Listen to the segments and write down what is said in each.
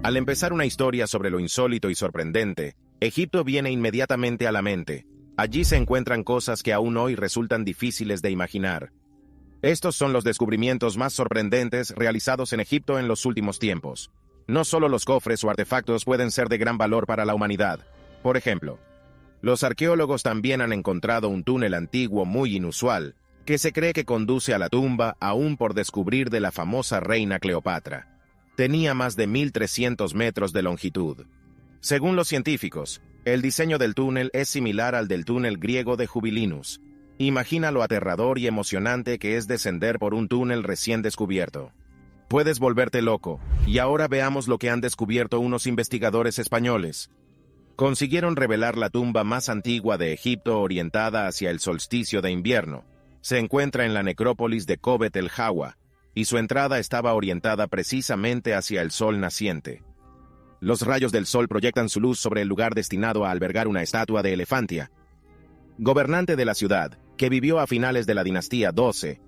Al empezar una historia sobre lo insólito y sorprendente, Egipto viene inmediatamente a la mente. Allí se encuentran cosas que aún hoy resultan difíciles de imaginar. Estos son los descubrimientos más sorprendentes realizados en Egipto en los últimos tiempos. No solo los cofres o artefactos pueden ser de gran valor para la humanidad. Por ejemplo, los arqueólogos también han encontrado un túnel antiguo muy inusual, que se cree que conduce a la tumba aún por descubrir de la famosa reina Cleopatra. Tenía más de 1.300 metros de longitud. Según los científicos, el diseño del túnel es similar al del túnel griego de Jubilinus. Imagina lo aterrador y emocionante que es descender por un túnel recién descubierto. Puedes volverte loco, y ahora veamos lo que han descubierto unos investigadores españoles. Consiguieron revelar la tumba más antigua de Egipto orientada hacia el solsticio de invierno. Se encuentra en la necrópolis de Kobet el Hawa, y su entrada estaba orientada precisamente hacia el sol naciente. Los rayos del sol proyectan su luz sobre el lugar destinado a albergar una estatua de Elefantia, gobernante de la ciudad, que vivió a finales de la dinastía 12,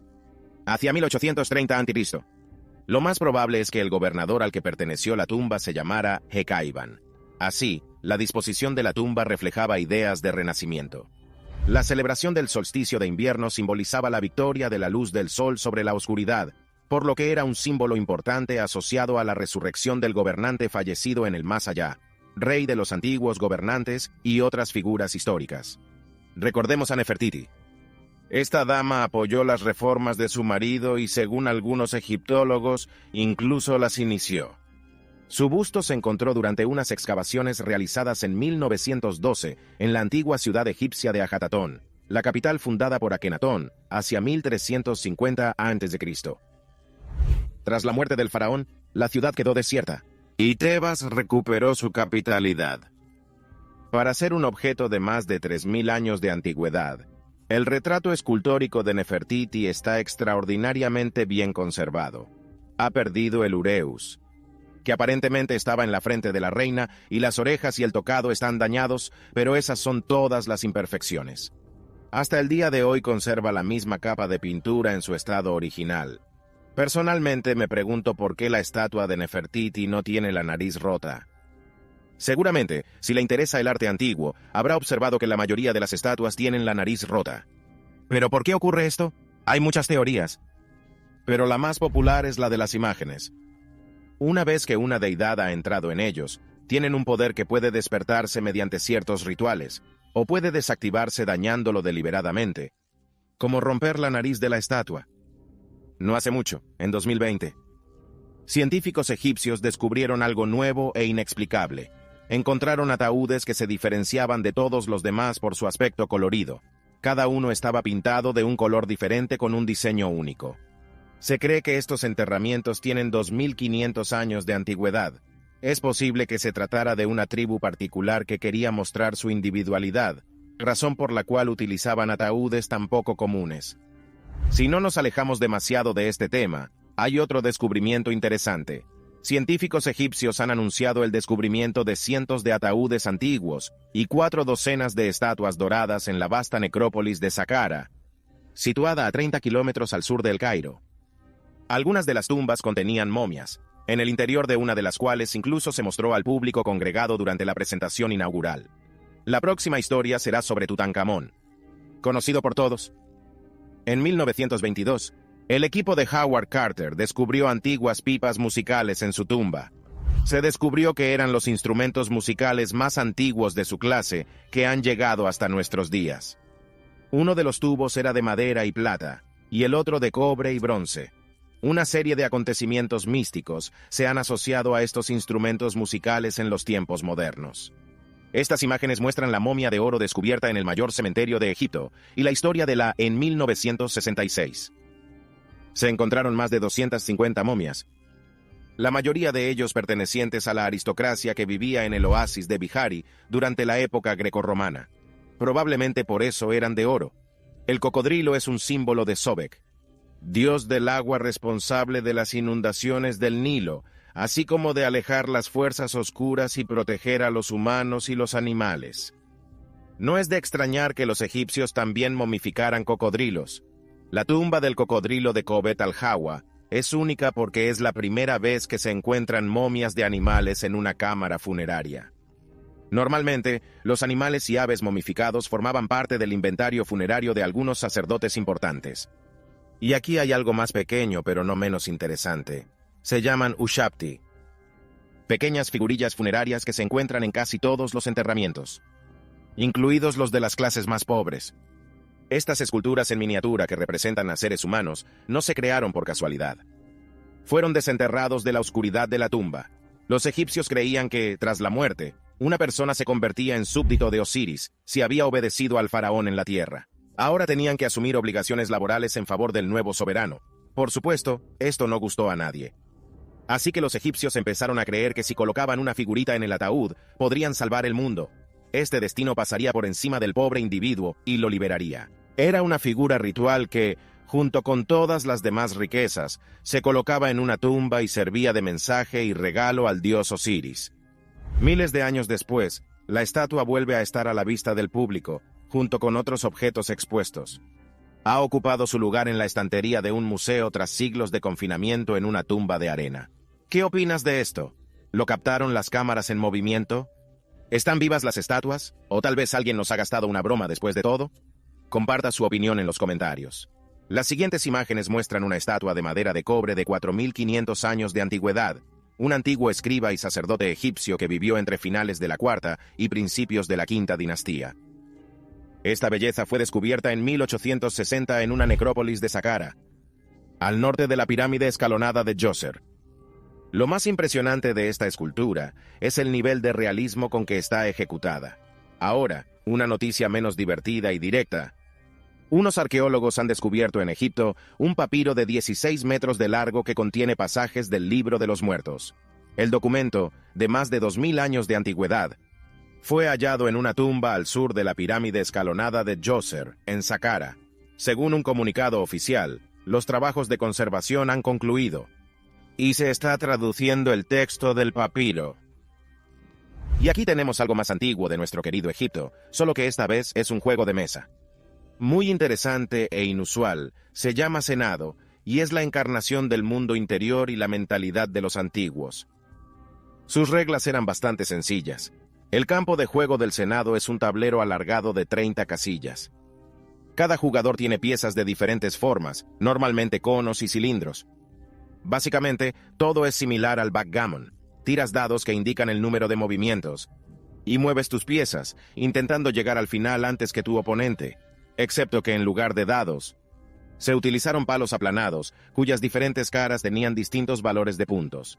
hacia 1830 a.C. Lo más probable es que el gobernador al que perteneció la tumba se llamara Hekaiban. Así, la disposición de la tumba reflejaba ideas de renacimiento. La celebración del solsticio de invierno simbolizaba la victoria de la luz del sol sobre la oscuridad, por lo que era un símbolo importante asociado a la resurrección del gobernante fallecido en el más allá, rey de los antiguos gobernantes y otras figuras históricas. Recordemos a Nefertiti. Esta dama apoyó las reformas de su marido y, según algunos egiptólogos, incluso las inició. Su busto se encontró durante unas excavaciones realizadas en 1912 en la antigua ciudad egipcia de Ajatatón, la capital fundada por Akenatón, hacia 1350 a.C. Tras la muerte del faraón, la ciudad quedó desierta, y Tebas recuperó su capitalidad. Para ser un objeto de más de 3.000 años de antigüedad, el retrato escultórico de Nefertiti está extraordinariamente bien conservado. Ha perdido el ureus, que aparentemente estaba en la frente de la reina, y las orejas y el tocado están dañados, pero esas son todas las imperfecciones. Hasta el día de hoy conserva la misma capa de pintura en su estado original. Personalmente me pregunto por qué la estatua de Nefertiti no tiene la nariz rota. Seguramente, si le interesa el arte antiguo, habrá observado que la mayoría de las estatuas tienen la nariz rota. ¿Pero por qué ocurre esto? Hay muchas teorías, pero la más popular es la de las imágenes. Una vez que una deidad ha entrado en ellos, tienen un poder que puede despertarse mediante ciertos rituales, o puede desactivarse dañándolo deliberadamente, como romper la nariz de la estatua. No hace mucho, en 2020, científicos egipcios descubrieron algo nuevo e inexplicable. Encontraron ataúdes que se diferenciaban de todos los demás por su aspecto colorido. Cada uno estaba pintado de un color diferente con un diseño único. Se cree que estos enterramientos tienen 2.500 años de antigüedad. Es posible que se tratara de una tribu particular que quería mostrar su individualidad, razón por la cual utilizaban ataúdes tan poco comunes. Si no nos alejamos demasiado de este tema, hay otro descubrimiento interesante. Científicos egipcios han anunciado el descubrimiento de cientos de ataúdes antiguos y 4 docenas de estatuas doradas en la vasta necrópolis de Saqqara, situada a 30 kilómetros al sur del Cairo. Algunas de las tumbas contenían momias, en el interior de una de las cuales incluso se mostró al público congregado durante la presentación inaugural. La próxima historia será sobre Tutankamón, conocido por todos. En 1922, el equipo de Howard Carter descubrió antiguas pipas musicales en su tumba. Se descubrió que eran los instrumentos musicales más antiguos de su clase que han llegado hasta nuestros días. Uno de los tubos era de madera y plata, y el otro de cobre y bronce. Una serie de acontecimientos místicos se han asociado a estos instrumentos musicales en los tiempos modernos. Estas imágenes muestran la momia de oro descubierta en el mayor cementerio de Egipto y la historia de la en 1966. Se encontraron más de 250 momias, la mayoría de ellos pertenecientes a la aristocracia que vivía en el oasis de Bihari durante la época grecorromana. Probablemente por eso eran de oro. El cocodrilo es un símbolo de Sobek, dios del agua responsable de las inundaciones del Nilo, así como de alejar las fuerzas oscuras y proteger a los humanos y los animales. No es de extrañar que los egipcios también momificaran cocodrilos. La tumba del cocodrilo de Kobet al-Hawa es única porque es la primera vez que se encuentran momias de animales en una cámara funeraria. Normalmente, los animales y aves momificados formaban parte del inventario funerario de algunos sacerdotes importantes. Y aquí hay algo más pequeño, pero no menos interesante. Se llaman ushapti, pequeñas figurillas funerarias que se encuentran en casi todos los enterramientos, incluidos los de las clases más pobres. Estas esculturas en miniatura que representan a seres humanos no se crearon por casualidad. Fueron desenterrados de la oscuridad de la tumba. Los egipcios creían que, tras la muerte, una persona se convertía en súbdito de Osiris si había obedecido al faraón en la tierra. Ahora tenían que asumir obligaciones laborales en favor del nuevo soberano. Por supuesto, esto no gustó a nadie. Así que los egipcios empezaron a creer que si colocaban una figurita en el ataúd, podrían salvar el mundo. Este destino pasaría por encima del pobre individuo y lo liberaría. Era una figura ritual que, junto con todas las demás riquezas, se colocaba en una tumba y servía de mensaje y regalo al dios Osiris. Miles de años después, la estatua vuelve a estar a la vista del público, junto con otros objetos expuestos. Ha ocupado su lugar en la estantería de un museo tras siglos de confinamiento en una tumba de arena. ¿Qué opinas de esto? ¿Lo captaron las cámaras en movimiento? ¿Están vivas las estatuas? ¿O tal vez alguien nos ha gastado una broma después de todo? Comparta su opinión en los comentarios. Las siguientes imágenes muestran una estatua de madera de cobre de 4500 años de antigüedad, un antiguo escriba y sacerdote egipcio que vivió entre finales de la cuarta y principios de la quinta dinastía. Esta belleza fue descubierta en 1860 en una necrópolis de Saqqara, al norte de la pirámide escalonada de Djoser. Lo más impresionante de esta escultura es el nivel de realismo con que está ejecutada. Ahora, una noticia menos divertida y directa. Unos arqueólogos han descubierto en Egipto un papiro de 16 metros de largo que contiene pasajes del Libro de los Muertos. El documento, de más de 2000 años de antigüedad, fue hallado en una tumba al sur de la pirámide escalonada de Djoser, en Saqqara. Según un comunicado oficial, los trabajos de conservación han concluido, y se está traduciendo el texto del papiro. Y aquí tenemos algo más antiguo de nuestro querido Egipto, solo que esta vez es un juego de mesa. Muy interesante e inusual, se llama Senado, y es la encarnación del mundo interior y la mentalidad de los antiguos. Sus reglas eran bastante sencillas. El campo de juego del Senado es un tablero alargado de 30 casillas. Cada jugador tiene piezas de diferentes formas, normalmente conos y cilindros. Básicamente, todo es similar al backgammon. Tiras dados que indican el número de movimientos, y mueves tus piezas, intentando llegar al final antes que tu oponente, excepto que en lugar de dados, se utilizaron palos aplanados, cuyas diferentes caras tenían distintos valores de puntos.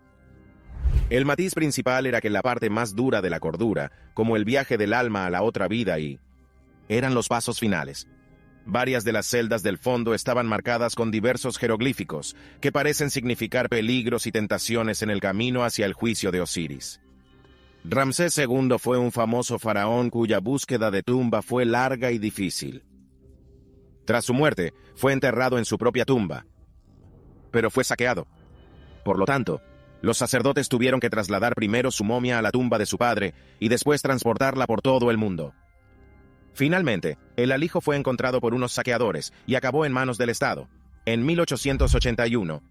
El matiz principal era que la parte más dura de la cordura, como el viaje del alma a la otra vida eran los pasos finales. Varias de las celdas del fondo estaban marcadas con diversos jeroglíficos, que parecen significar peligros y tentaciones en el camino hacia el juicio de Osiris. Ramsés II fue un famoso faraón cuya búsqueda de tumba fue larga y difícil. Tras su muerte, fue enterrado en su propia tumba, pero fue saqueado. Por lo tanto, los sacerdotes tuvieron que trasladar primero su momia a la tumba de su padre y después transportarla por todo el mundo. Finalmente, el alijo fue encontrado por unos saqueadores y acabó en manos del Estado. En 1881,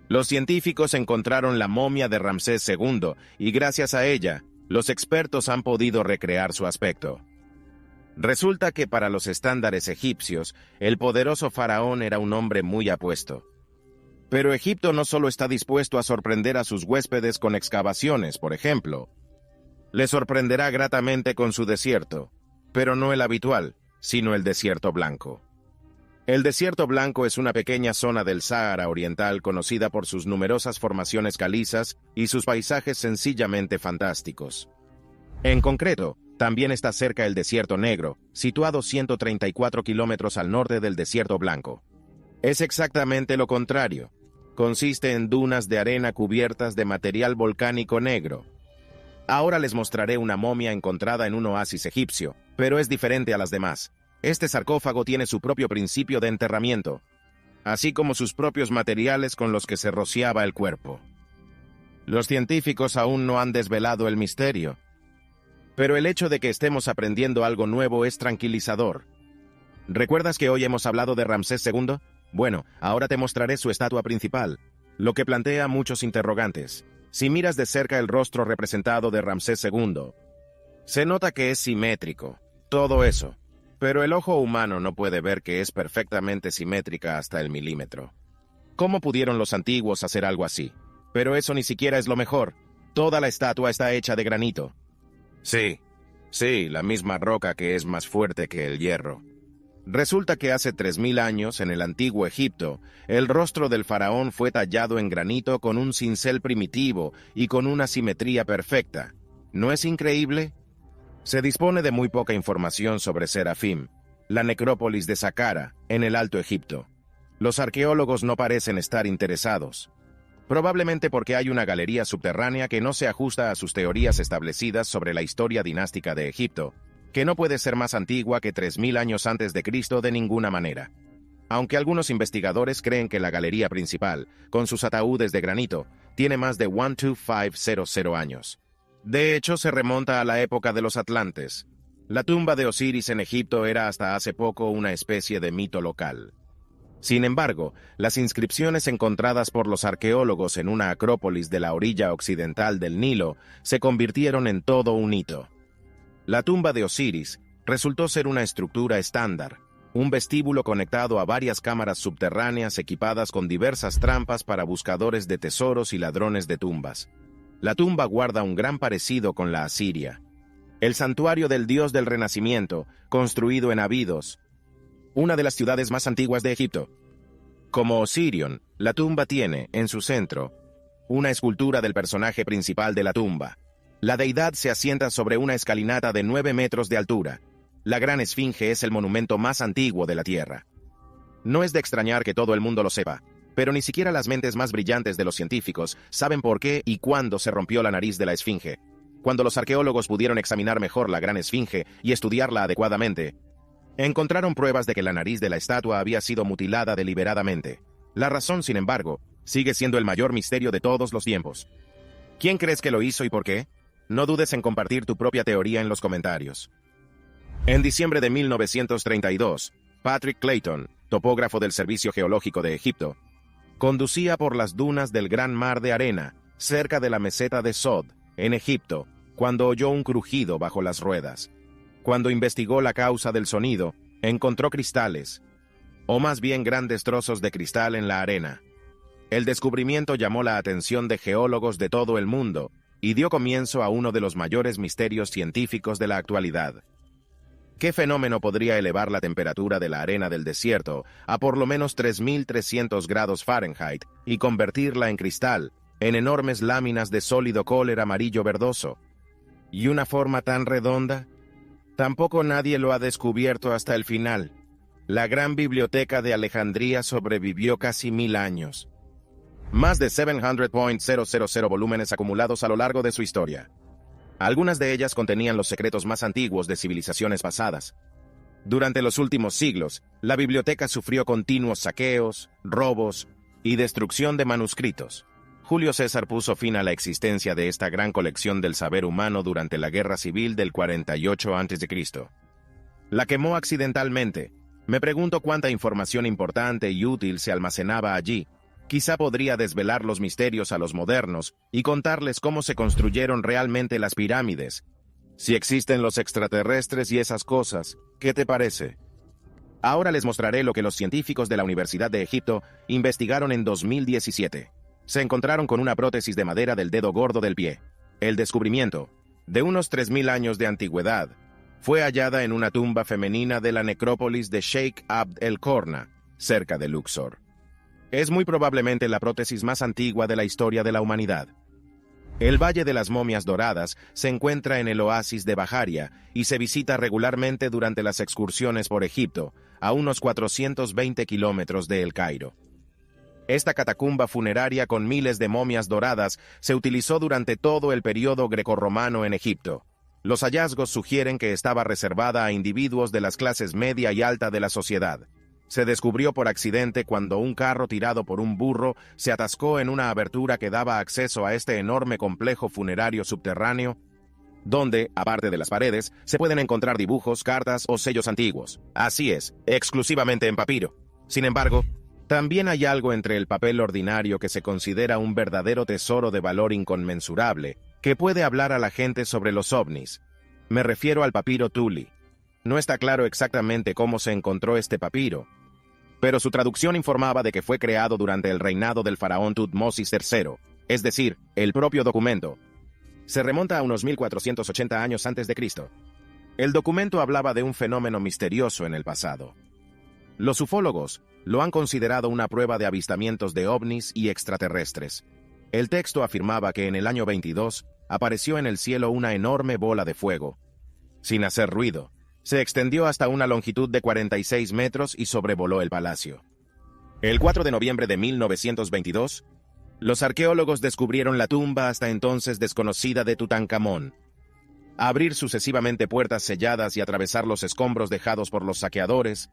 los científicos encontraron la momia de Ramsés II y gracias a ella, los expertos han podido recrear su aspecto. Resulta que para los estándares egipcios, el poderoso faraón era un hombre muy apuesto. Pero Egipto no solo está dispuesto a sorprender a sus huéspedes con excavaciones, por ejemplo. Le sorprenderá gratamente con su desierto, pero no el habitual, sino el desierto blanco. El desierto blanco es una pequeña zona del Sáhara Oriental conocida por sus numerosas formaciones calizas y sus paisajes sencillamente fantásticos. En concreto, también está cerca el desierto negro, situado 134 kilómetros al norte del desierto blanco. Es exactamente lo contrario. Consiste en dunas de arena cubiertas de material volcánico negro. Ahora les mostraré una momia encontrada en un oasis egipcio, pero es diferente a las demás. Este sarcófago tiene su propio principio de enterramiento, así como sus propios materiales con los que se rociaba el cuerpo. Los científicos aún no han desvelado el misterio, pero el hecho de que estemos aprendiendo algo nuevo es tranquilizador. ¿Recuerdas que hoy hemos hablado de Ramsés II? Bueno, ahora te mostraré su estatua principal. lo que plantea muchos interrogantes. Si miras de cerca el rostro representado de Ramsés II, se nota que es simétrico, todo eso, pero el ojo humano no puede ver que es perfectamente simétrica hasta el milímetro. ¿Cómo pudieron los antiguos hacer algo así? Pero eso ni siquiera es lo mejor. Toda la estatua está hecha de granito. Sí, la misma roca que es más fuerte que el hierro. Resulta que hace 3000 años, en el antiguo Egipto, el rostro del faraón fue tallado en granito con un cincel primitivo y con una simetría perfecta. ¿No es increíble? Se dispone de muy poca información sobre Serafim, la necrópolis de Saqqara, en el Alto Egipto. Los arqueólogos no parecen estar interesados. Probablemente porque hay una galería subterránea que no se ajusta a sus teorías establecidas sobre la historia dinástica de Egipto, que no puede ser más antigua que 3000 años antes de Cristo de ninguna manera. Aunque algunos investigadores creen que la galería principal, con sus ataúdes de granito, tiene más de 12500 años. De hecho, se remonta a la época de los atlantes. La tumba de Osiris en Egipto era hasta hace poco una especie de mito local. Sin embargo, las inscripciones encontradas por los arqueólogos en una acrópolis de la orilla occidental del Nilo se convirtieron en todo un hito. La tumba de Osiris resultó ser una estructura estándar, un vestíbulo conectado a varias cámaras subterráneas equipadas con diversas trampas para buscadores de tesoros y ladrones de tumbas. La tumba guarda un gran parecido con la asiria. El santuario del dios del Renacimiento, construido en Abidos, una de las ciudades más antiguas de Egipto. Como Osirion, la tumba tiene, en su centro, una escultura del personaje principal de la tumba. La deidad se asienta sobre una escalinata de 9 metros de altura. La Gran Esfinge es el monumento más antiguo de la Tierra. No es de extrañar que todo el mundo lo sepa, pero ni siquiera las mentes más brillantes de los científicos saben por qué y cuándo se rompió la nariz de la Esfinge. Cuando los arqueólogos pudieron examinar mejor la Gran Esfinge y estudiarla adecuadamente, encontraron pruebas de que la nariz de la estatua había sido mutilada deliberadamente. La razón, sin embargo, sigue siendo el mayor misterio de todos los tiempos. ¿Quién crees que lo hizo y por qué? No dudes en compartir tu propia teoría en los comentarios. En diciembre de 1932, Patrick Clayton, topógrafo del Servicio Geológico de Egipto, conducía por las dunas del Gran Mar de Arena, cerca de la meseta de Sod, en Egipto, cuando oyó un crujido bajo las ruedas. Cuando investigó la causa del sonido, encontró cristales, o más bien grandes trozos de cristal en la arena. El descubrimiento llamó la atención de geólogos de todo el mundo y dio comienzo a uno de los mayores misterios científicos de la actualidad. ¿Qué fenómeno podría elevar la temperatura de la arena del desierto a por lo menos 3300 grados Fahrenheit y convertirla en cristal, en enormes láminas de sólido color amarillo verdoso? ¿Y una forma tan redonda? Tampoco nadie lo ha descubierto hasta el final. La gran biblioteca de Alejandría sobrevivió casi 1000 años. Más de 700.000 volúmenes acumulados a lo largo de su historia. Algunas de ellas contenían los secretos más antiguos de civilizaciones pasadas. Durante los últimos siglos, la biblioteca sufrió continuos saqueos, robos y destrucción de manuscritos. Julio César puso fin a la existencia de esta gran colección del saber humano durante la Guerra Civil del 48 a.C. La quemó accidentalmente. Me pregunto cuánta información importante y útil se almacenaba allí. Quizá podría desvelar los misterios a los modernos y contarles cómo se construyeron realmente las pirámides. Si existen los extraterrestres y esas cosas, ¿qué te parece? Ahora les mostraré lo que los científicos de la Universidad de Egipto investigaron en 2017. Se encontraron con una prótesis de madera del dedo gordo del pie. El descubrimiento, de unos 3000 años de antigüedad, fue hallada en una tumba femenina de la necrópolis de Sheikh Abd el-Korna, cerca de Luxor. Es muy probablemente la prótesis más antigua de la historia de la humanidad. El Valle de las Momias Doradas se encuentra en el oasis de Bajaria y se visita regularmente durante las excursiones por Egipto, a unos 420 kilómetros de El Cairo. Esta catacumba funeraria con miles de momias doradas se utilizó durante todo el periodo grecorromano en Egipto. Los hallazgos sugieren que estaba reservada a individuos de las clases media y alta de la sociedad. Se descubrió por accidente cuando un carro tirado por un burro se atascó en una abertura que daba acceso a este enorme complejo funerario subterráneo, donde, aparte de las paredes, se pueden encontrar dibujos, cartas o sellos antiguos. Así es, exclusivamente en papiro. Sin embargo, También hay algo entre el papel ordinario que se considera un verdadero tesoro de valor inconmensurable, que puede hablar a la gente sobre los ovnis. Me refiero al papiro Thule. No está claro exactamente cómo se encontró este papiro, pero su traducción informaba de que fue creado durante el reinado del faraón Tutmosis III, es decir, el propio documento se remonta a unos 1480 años antes de Cristo. El documento hablaba de un fenómeno misterioso en el pasado. Los ufólogos lo han considerado una prueba de avistamientos de ovnis y extraterrestres. El texto afirmaba que en el año 22 apareció en el cielo una enorme bola de fuego. Sin hacer ruido, se extendió hasta una longitud de 46 metros y sobrevoló el palacio. El 4 de noviembre de 1922, los arqueólogos descubrieron la tumba hasta entonces desconocida de Tutankamón. Abrir sucesivamente puertas selladas y atravesar los escombros dejados por los saqueadores,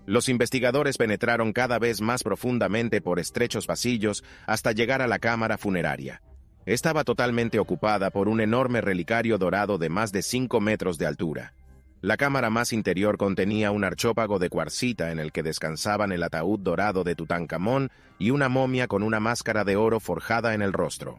los investigadores penetraron cada vez más profundamente por estrechos pasillos hasta llegar a la cámara funeraria. Estaba totalmente ocupada por un enorme relicario dorado de más de 5 metros de altura. La cámara más interior contenía un archópago de cuarcita en el que descansaban el ataúd dorado de Tutankamón y una momia con una máscara de oro forjada en el rostro.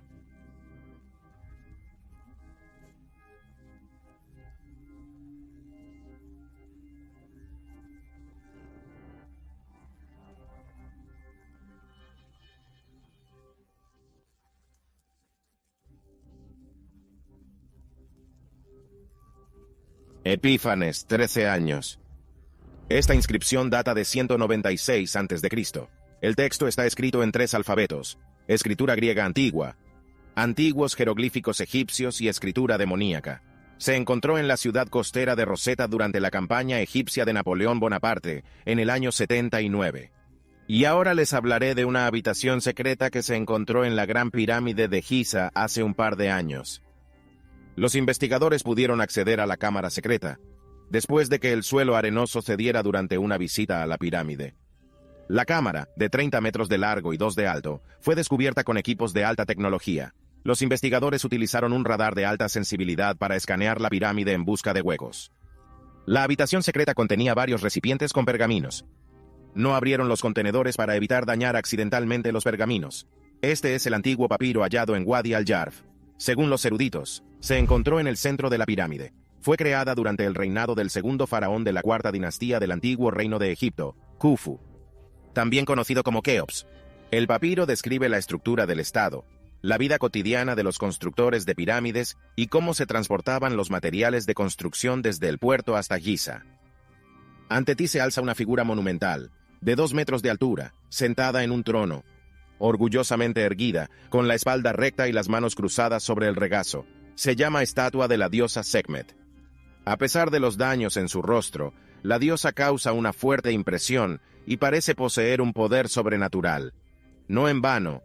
Epífanes, 13 años. Esta inscripción data de 196 a.C. El texto está escrito en 3 alfabetos: escritura griega antigua, antiguos jeroglíficos egipcios y escritura demoníaca. Se encontró en la ciudad costera de Rosetta durante la campaña egipcia de Napoleón Bonaparte, en el año 79. Y ahora les hablaré de una habitación secreta que se encontró en la Gran Pirámide de Giza hace un par de años. Los investigadores pudieron acceder a la cámara secreta, después de que el suelo arenoso cediera durante una visita a la pirámide. La cámara, de 30 metros de largo y 2 de alto, fue descubierta con equipos de alta tecnología. Los investigadores utilizaron un radar de alta sensibilidad para escanear la pirámide en busca de huecos. La habitación secreta contenía varios recipientes con pergaminos. No abrieron los contenedores para evitar dañar accidentalmente los pergaminos. Este es el antiguo papiro hallado en Wadi al-Jarf. Según los eruditos, se encontró en el centro de la pirámide. Fue creada durante el reinado del segundo faraón de la cuarta dinastía del antiguo reino de Egipto, Khufu, también conocido como Keops. El papiro describe la estructura del Estado, la vida cotidiana de los constructores de pirámides y cómo se transportaban los materiales de construcción desde el puerto hasta Giza. Ante ti se alza una figura monumental, de 2 metros de altura, sentada en un trono, orgullosamente erguida, con la espalda recta y las manos cruzadas sobre el regazo. Se llama estatua de la diosa Sekhmet. A pesar de los daños en su rostro, la diosa causa una fuerte impresión y parece poseer un poder sobrenatural. No en vano,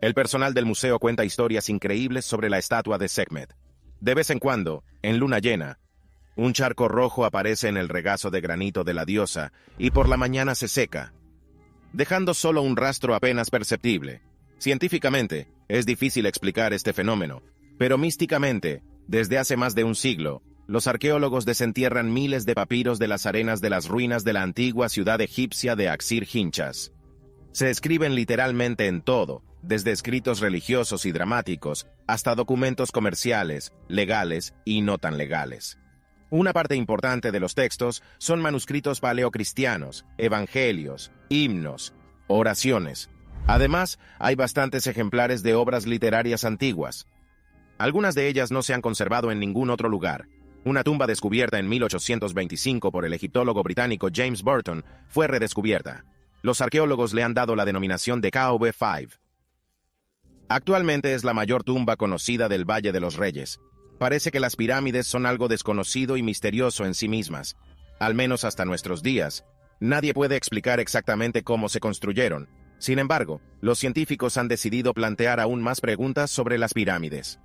el personal del museo cuenta historias increíbles sobre la estatua de Sekhmet. De vez en cuando, en luna llena, un charco rojo aparece en el regazo de granito de la diosa y por la mañana se seca, dejando solo un rastro apenas perceptible. Científicamente, es difícil explicar este fenómeno, pero místicamente, desde hace más de un siglo, los arqueólogos desentierran miles de papiros de las arenas de las ruinas de la antigua ciudad egipcia de Axir-Hinchas. Se escriben literalmente en todo, desde escritos religiosos y dramáticos hasta documentos comerciales, legales y no tan legales. Una parte importante de los textos son manuscritos paleocristianos, evangelios, himnos, oraciones. Además, hay bastantes ejemplares de obras literarias antiguas. Algunas de ellas no se han conservado en ningún otro lugar. Una tumba descubierta en 1825 por el egiptólogo británico James Burton fue redescubierta. Los arqueólogos le han dado la denominación de KV5. Actualmente es la mayor tumba conocida del Valle de los Reyes. Parece que las pirámides son algo desconocido y misterioso en sí mismas. Al menos hasta nuestros días, nadie puede explicar exactamente cómo se construyeron. Sin embargo, los científicos han decidido plantear aún más preguntas sobre las pirámides.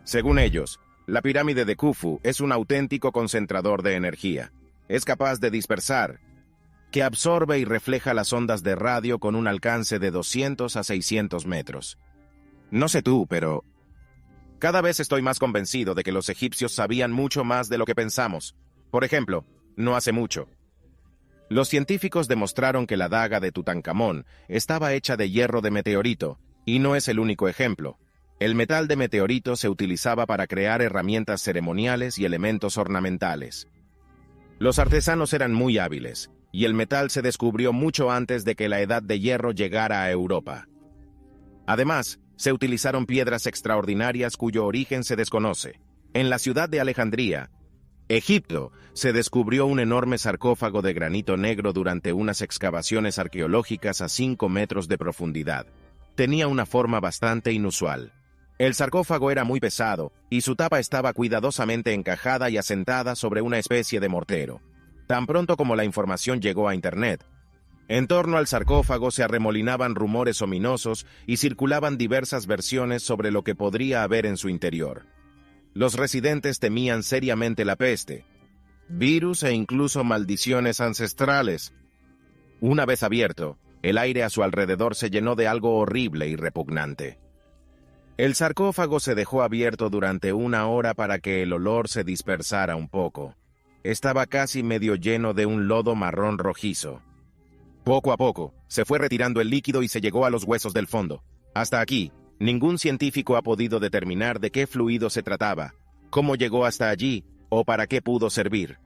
Según ellos, la pirámide de Khufu es un auténtico concentrador de energía. Es capaz de dispersar, que absorbe y refleja las ondas de radio con un alcance de 200 a 600 metros. No sé tú, pero cada vez estoy más convencido de que los egipcios sabían mucho más de lo que pensamos. Por ejemplo, no hace mucho, Los científicos demostraron que la daga de Tutankamón estaba hecha de hierro de meteorito, y no es el único ejemplo. El metal de meteorito se utilizaba para crear herramientas ceremoniales y elementos ornamentales. Los artesanos eran muy hábiles, y el metal se descubrió mucho antes de que la edad de hierro llegara a Europa. Además, se utilizaron piedras extraordinarias cuyo origen se desconoce. En la ciudad de Alejandría, Egipto, se descubrió un enorme sarcófago de granito negro durante unas excavaciones arqueológicas a 5 metros de profundidad. Tenía una forma bastante inusual. El sarcófago era muy pesado, y su tapa estaba cuidadosamente encajada y asentada sobre una especie de mortero. Tan pronto como la información llegó a Internet, en torno al sarcófago se arremolinaban rumores ominosos y circulaban diversas versiones sobre lo que podría haber en su interior. Los residentes temían seriamente la peste, virus e incluso maldiciones ancestrales. Una vez abierto, el aire a su alrededor se llenó de algo horrible y repugnante. El sarcófago se dejó abierto durante 1 hora para que el olor se dispersara un poco. Estaba casi medio lleno de un lodo marrón rojizo. Poco a poco, se fue retirando el líquido y se llegó a los huesos del fondo. Hasta aquí, ningún científico ha podido determinar de qué fluido se trataba, cómo llegó hasta allí o para qué pudo servir.